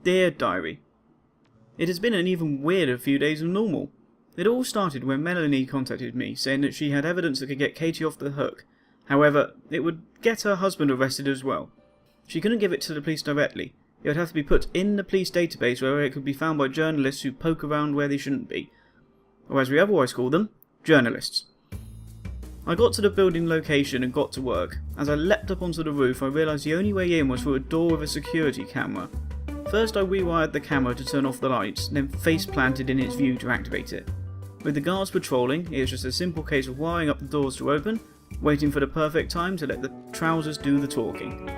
Dear Diary, it has been an even weirder few days than normal. It all started when Melanie contacted me saying that she had evidence that could get Katie off the hook. However, it would get her husband arrested as well. She couldn't give it to the police directly. It would have to be put in the police database where it could be found by journalists who poke around where they shouldn't be. Or as we otherwise call them, journalists. I got to the building location and got to work. As I leapt up onto the roof, I realised the only way in was through a door with a security camera. First I rewired the camera to turn off the lights, then face planted in its view to activate it. With the guards patrolling, it was just a simple case of wiring up the doors to open, waiting for the perfect time to let the trousers do the talking.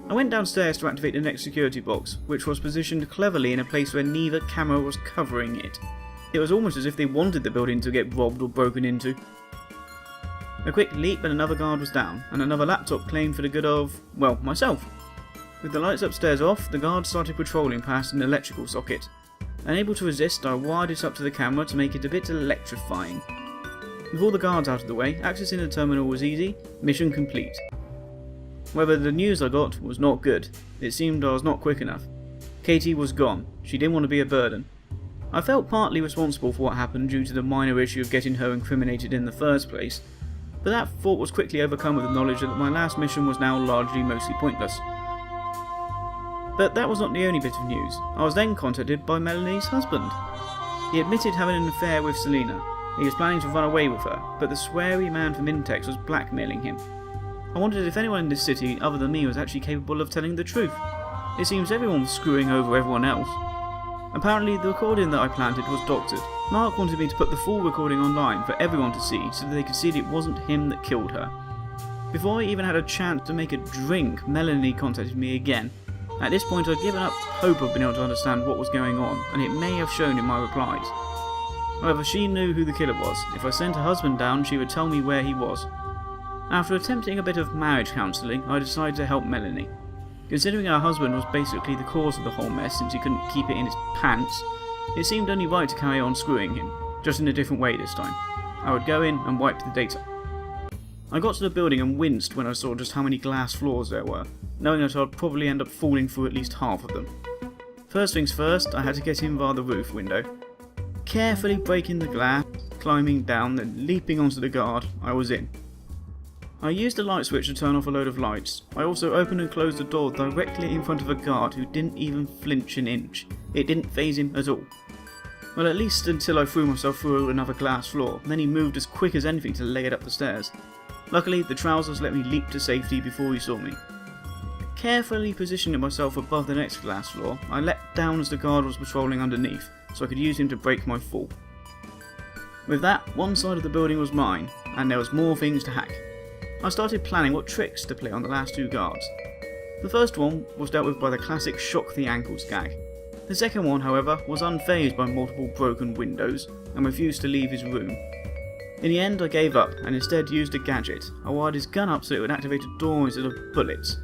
I went downstairs to activate the next security box, which was positioned cleverly in a place where neither camera was covering it. It was almost as if they wanted the building to get robbed or broken into. A quick leap and another guard was down, and another laptop claimed for the good of, well, myself. With the lights upstairs off, the guards started patrolling past an electrical socket. Unable to resist, I wired it up to the camera to make it a bit electrifying. With all the guards out of the way, accessing the terminal was easy, mission complete. However, the news I got was not good. It seemed I was not quick enough. Katie was gone. She didn't want to be a burden. I felt partly responsible for what happened due to the minor issue of getting her incriminated in the first place, but that thought was quickly overcome with the knowledge that my last mission was now largely mostly pointless. But that was not the only bit of news. I was then contacted by Melanie's husband. He admitted having an affair with Selena. He was planning to run away with her, but the sweary man from Intex was blackmailing him. I wondered if anyone in this city other than me was actually capable of telling the truth. It seems everyone was screwing over everyone else. Apparently the recording that I planted was doctored. Mark wanted me to put the full recording online for everyone to see so that they could see that it wasn't him that killed her. Before I even had a chance to make a drink, Melanie contacted me again. At this point I'd given up hope of being able to understand what was going on, and it may have shown in my replies. However, she knew who the killer was. If I sent her husband down, she would tell me where he was. After attempting a bit of marriage counselling, I decided to help Melanie. Considering her husband was basically the cause of the whole mess since he couldn't keep it in his pants, it seemed only right to carry on screwing him, just in a different way this time. I would go in and wipe the data. I got to the building and winced when I saw just how many glass floors there were, knowing that I'd probably end up falling through at least half of them. First things first, I had to get in via the roof window. Carefully breaking the glass, climbing down, then leaping onto the guard, I was in. I used the light switch to turn off a load of lights. I also opened and closed the door directly in front of a guard who didn't even flinch an inch. It didn't faze him at all. Well, at least until I threw myself through another glass floor, then he moved as quick as anything to lay it up the stairs. Luckily, the trousers let me leap to safety before he saw me. Carefully positioning myself above the next glass floor, I leapt down as the guard was patrolling underneath, so I could use him to break my fall. With that, one side of the building was mine, and there was more things to hack. I started planning what tricks to play on the last two guards. The first one was dealt with by the classic shock the ankles gag. The second one, however, was unfazed by multiple broken windows and refused to leave his room. In the end, I gave up and instead used a gadget. I wired his gun up so it would activate a door instead of bullets.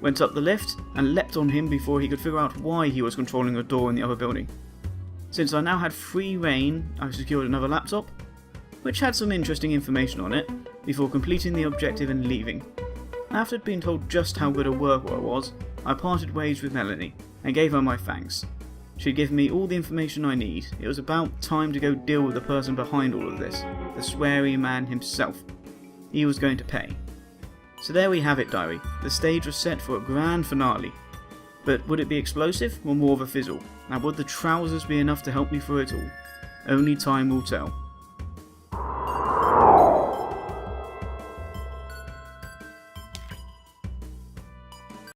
Went up the lift and leapt on him before he could figure out why he was controlling a door in the other building. Since I now had free reign, I secured another laptop, which had some interesting information on it, before completing the objective and leaving. After being told just how good a worker I was, I parted ways with Melanie and gave her my thanks. She'd given me all the information I need. It was about time to go deal with the person behind all of this, the sweary man himself. He was going to pay. So there we have it, Diary. The stage was set for a grand finale. But would it be explosive or more of a fizzle? And would the trousers be enough to help me through it all? Only time will tell.